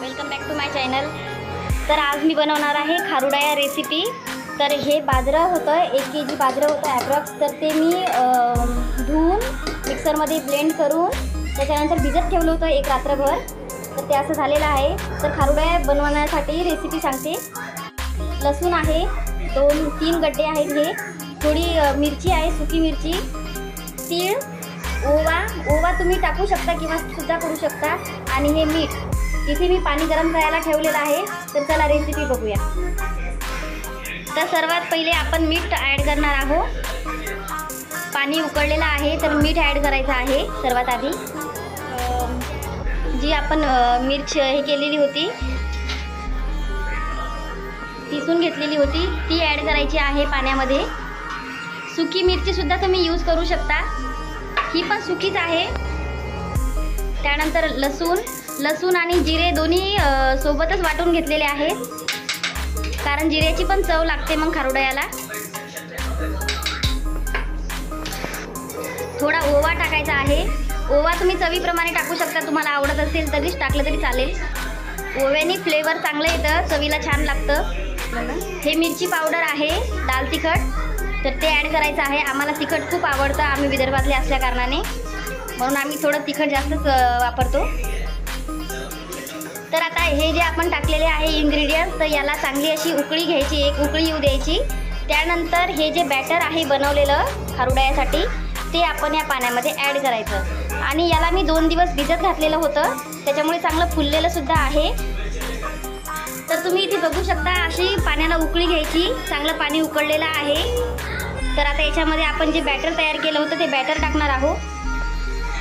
Welcome back to my channel. तर आज मी बनवणार आहे खारुडाया रेसिपी। तर हे बाजरं होतं, 1 kg बाजरं होतं ॲप्रॉक्स। तर ते मी धुवून मिक्सरमध्ये ब्लेंड करून त्याच्यानंतर भिजत ठेवलं होतं एक रात्रभर। तर ते असं झालेलं आहे। तर खारुडाया बनवण्यासाठी रेसिपी सांगते। लसूण आहे, 2-3 गड्डे आहेत, हे थोडी मिरची आहे, सुकी मिरची, तीळ, ओवा तुम्ही टाकू शकता किंवा सुद्धा करू शकता, आणि हे मीठ। इथे मी पाणी गरम करायला ठेवलेलं आहे। तर चला रेसिपी बघूया। तर सर्वात पहिले आपण मीठ ॲड करणार आहोत। पाणी उकळलेलं आहे तर मीठ ॲड करायचं आहे। सर्वात आधी जी आपण मिरची हे केलेली होती, किसून घेतलेली होती, ती ॲड करायची आहे पाण्यामध्ये। सुकी मिरची सुद्धा तुम्ही यूज करू शकता, ही पण सुकीच आहे। त्यानंतर लसूण आणि जिरे दोन्ही सोबतच वाटून घेतलेले आहेत, कारण जिऱ्याची पण चव लागते मग खारुडायाला। थोडा ओवा टाकायचा आहे। ओवा तुम्ही चवीप्रमाणे टाकू शकता, तुम्हाला आवडत असेल तरीच टाकलं तरी चालेल। ओव्याने फ्लेवर चांगलं येतं, चवीला छान लागतं। हे मिरची पावडर आहे, लाल तिखट, तर ते ॲड करायचं आहे। आम्हाला तिखट खूप आवडतं, आम्ही विदर्भातले असल्या कारणाने, म्हणून आम्ही थोडं तिखट जास्तच वापरतो। तर आता हे जे आपण टाकलेले आहे इन्ग्रेडियंट्स, तर याला चांगली अशी उकळी घ्यायची, एक उकळी येऊ द्यायची। त्यानंतर हे जे बॅटर आहे बनवलेलं खारुडायासाठी, ते आपण या पाण्यामध्ये ॲड करायचं। आणि याला मी 2 दिवस भिजत घातलेलं होतं, त्याच्यामुळे चांगलं फुललेलं सुद्धा आहे। तर तुम्ही इथे बघू शकता, अशी पाण्याला उकळी घ्यायची, चांगलं पाणी उकळलेलं आहे। तर आता याच्यामध्ये आपण जे बॅटर तयार केलं होतं ते बॅटर टाकणार आहोत।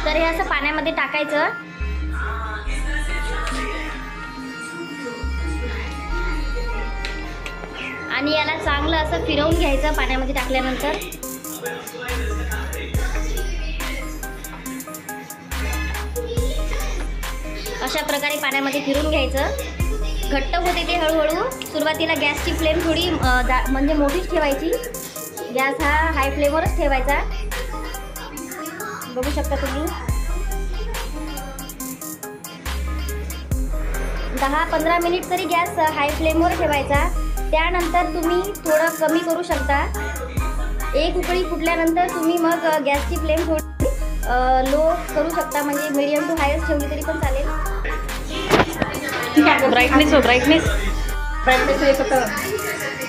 तर हे असं पाण्यामध्ये टाकायचं आणि याला चांगलं असं फिरवून घ्यायचं पाण्यामध्ये टाकल्यानंतर। अशा प्रकारे पाण्यामध्ये फिरून घ्यायचं। घट्ट होते ते हळूहळू। सुरुवातीला गॅसची फ्लेम थोडी म्हणजे मोठीच ठेवायची, गॅस हा हाय फ्लेमवरच ठेवायचा। बघू शकता तुम्ही 10-15 मिनिट तरी गॅस हाय फ्लेमवर ठेवायचा। त्यानंतर तुम्ही थोडं कमी करू शकता। एक उकळी फुटल्यानंतर तुम्ही मग गॅसची फ्लेम थोडी लो करू शकता, म्हणजे मीडियम टू हायच ठेवली तरी पण चालेल। ब्राईटनेस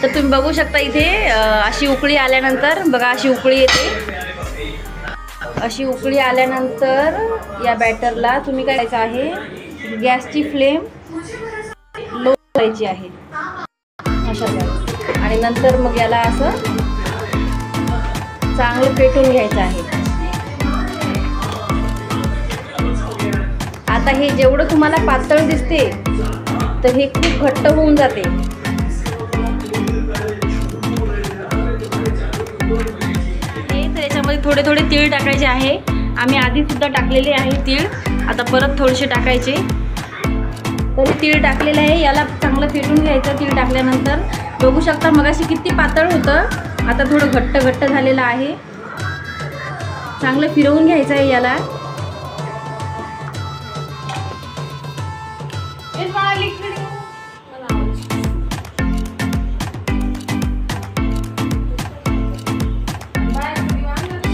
तर तुम्ही बघू शकता इथे अशी उकळी आल्यानंतर, बघा अशी उकळी येते। अशी उकळी आल्यानंतर या बॅटरला तुम्ही काय करायचं आहे, गॅसची फ्लेम लो करायची आहे अशा प्रकारे, आणि नंतर मग याला असं चांगलं पेटून घ्यायचं आहे। आता हे जेवढं तुम्हाला पातळ दिसते तर हे खूप घट्ट होऊन जाते। हे तर याच्यामध्ये थोडे थोडे तीळ टाकायचे आहे। आम्ही आधी सुद्धा टाकलेले आहे तीळ, आता परत थोडेसे टाकायचे। तरी तीळ टाकलेलं आहे, याला चांगलं फेटून घ्यायचं। तीळ टाकल्यानंतर बघू शकता मगाशी किती पातळ होतं, आता थोडं घट्ट झालेलं आहे। चांगलं फिरवून घ्यायचं आहे याला।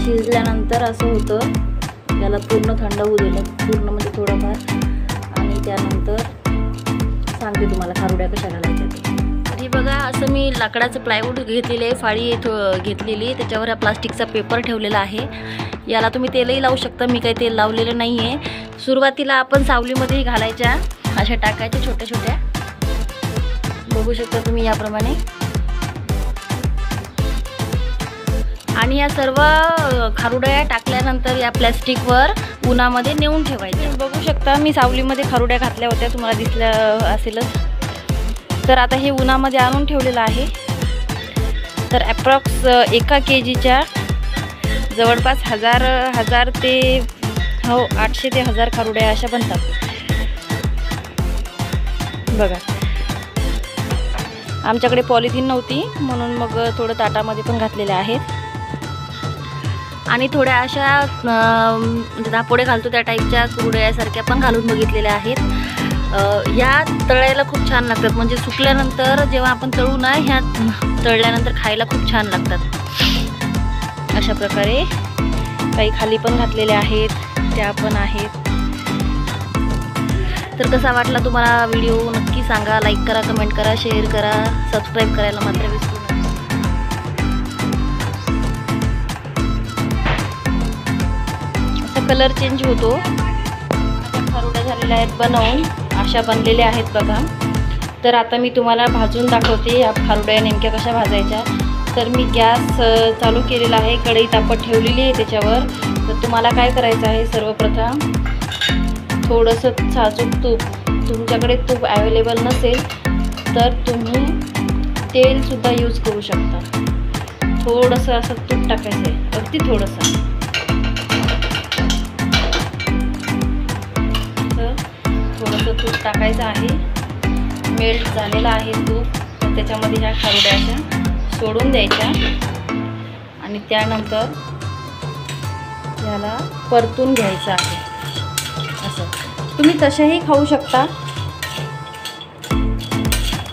शिजल्यानंतर असं होतं, याला पूर्ण थंड होऊ दिलं, पूर्ण म्हणजे थोडंफार, आणि त्यानंतर सांगते तुम्हाला खारुड्या कशा घालायच्या ते। हे बघा, असं मी लाकडाचं प्लायवूड घेतलेलं आहे, फाळी घेतलेली, त्याच्यावर हा प्लास्टिकचा पेपर ठेवलेला आहे। याला तुम्ही तेलही लावू शकता, मी काही तेल लावलेलं नाही आहे। सुरुवातीला आपण सावलीमध्ये घालायच्या, अशा टाकायच्या छोट्या छोट्या, बघू शकता तुम्ही याप्रमाणे। आणि या सर्व खारुड्या टाकल्यानंतर या प्लॅस्टिकवर उन्हामध्ये नेऊन ठेवायचे। बघू शकता मी सावलीमध्ये खारुड्या घातल्या होत्या, तुम्हाला दिसल्या असेलच। तर आता हे उन्हामध्ये आणून ठेवलेलं आहे। तर ॲप्रॉक्स 1 kgच्या जवळपास 1000 ते 800 ते 1000 खारुड्या अशा बनतात। बघा, आमच्याकडे पॉलिथिन नव्हती म्हणून मग थोडं ताटामध्ये पण घातलेले आहेत। आणि थोड्या अशा दापोडे घालतो त्या टाईपच्या कुरड्यासारख्या पण घालून बघितलेल्या आहेत। ह्या तळायला खूप छान लागतात, म्हणजे सुकल्यानंतर जेव्हा आपण तळू ना, ह्या तळल्यानंतर खायला खूप छान लागतात. अशा प्रकारे काही खाली पण घातलेल्या आहेत, त्या पण आहेत. तर कसा वाटला तुम्हाला व्हिडिओ नक्की सांगा. लाईक करा, कमेंट करा, शेअर करा, सबस्क्राईब करायला मात्र विसरू नका. असा कलर चेंज होतो. खारुड्या झालेल्या आहेत बनवून, अशा बनलेल्या आहेत बघा. तर आता मी तुम्हाला भाजून दाखवते या खारुड्या नेमक्या कशा भाजायच्या. तर मी गॅस चालू केलेला आहे, कढई तापत ठेवलेली आहे त्याच्यावर. तर तुम्हाला काय करायचं आहे, सर्वप्रथम थोडंसं साजूक तूप, तुमच्याकडे तूप अवेलेबल नसेल तर तुम्ही तेलसुद्धा यूज करू शकता. थोडंसं असं तूप टाकायचं आहे, अगदी थोडंसं. थोडंसं तूप टाकायचं आहे. मेल्ट झालेलं आहे तूप, तर त्याच्यामध्ये ह्या खारुड्या अशा सोडून द्यायच्या आणि त्यानंतर याला परतून घ्यायचं आहे. असं तुम्ही तसेही खाऊ शकता,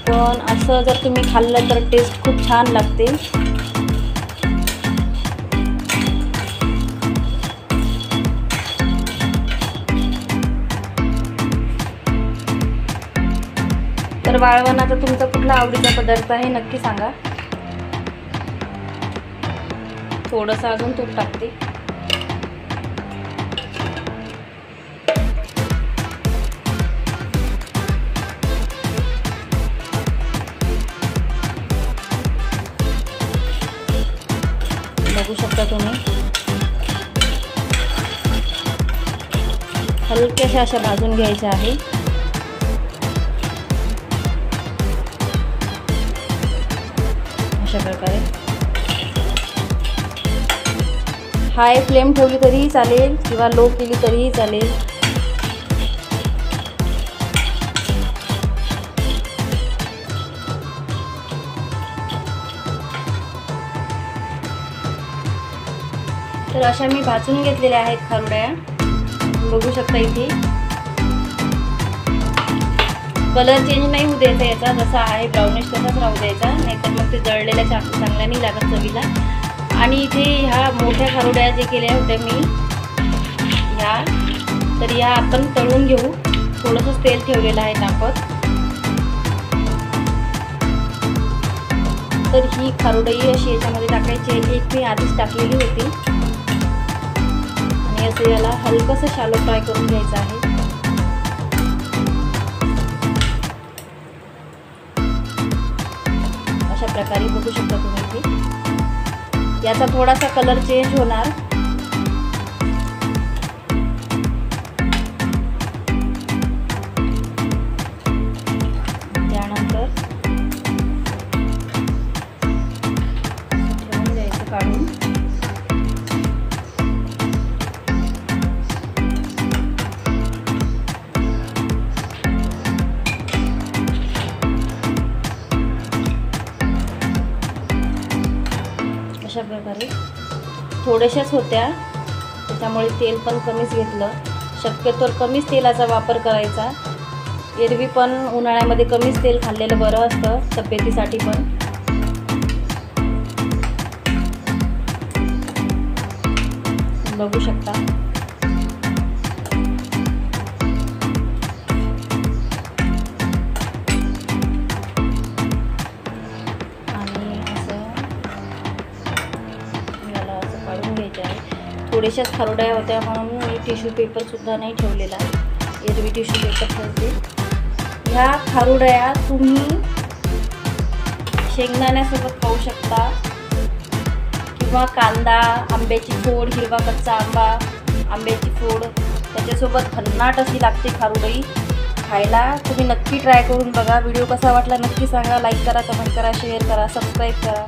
पण असं जर तुम्ही खाल्लं तर टेस्ट खूप छान लागते. तर वाळवणाचा तुमचा कुठला आवडीचा पदार्थ आहे नक्की सांगा. थोडंसं अजून तूप टाकते. बघू शकता तुम्ही, हलक्याशा अशा भाजून घ्यायच्या आहे. अशा प्रकारे हाय फ्लेम ठेवली तरीही चालेल किंवा लो केली तरीही चालेल. तर अशा मी भाजून घेतलेल्या आहेत खारुड्या. बघू शकता इथे कलर चेंज नाही होऊ द्यायचा याचा, जसा आहे ब्राउनिश तसाच राहू द्यायचा, नाहीतर मग ते जळलेल्या चांगल्या नाही लागत चवीला. आणि इथे ह्या मोठ्या खारुड्या जे केल्या होत्या मी ह्या, तर ह्या आपण तळून घेऊ. थोडंसं तेल ठेवलेलं आहे तापत. तर ही खारुडई अशी याच्यामध्ये टाकायची आहे. एक मी आधीच टाकलेली होती आणि असं याला हलकंसं शालो फ्राय करून घ्यायचं आहे. अशा प्रकारे बघू शकता तुम्ही इथे. याचा थोडासा कलर चेंज होणार. त्यानंतर ठेवून द्यायचं काढून. अशा प्रकारे थोड्याशाच होत्या, त्याच्यामुळे तेल पण कमीच घेतलं. शक्यतोवर कमीच तेलाचा वापर करायचा. एरवी पण उन्हाळ्यामध्ये कमीच तेल खाल्लेलं बरं असतं तब्येतीसाठी पण. बघू शकता थोड्याशाच खारुड्या होत्या म्हणून मी टिश्यू पेपरसुद्धा नाही ठेवलेला. एरवी टिश्यू पेपर ठेवते. ह्या खारुड्या तुम्ही शेंगदाण्यासोबत खाऊ शकता किंवा कांदा, आंब्याची फोड, हिरवा कच्चा आंबा, आंब्याची फोड, त्याच्यासोबत भन्नाट अशी लागते खारुडई खायला. तुम्ही नक्की ट्राय करून बघा. व्हिडिओ कसा वाटला नक्की सांगा. लाईक करा, कमेंट करा, शेअर करा, सबस्क्राईब करा.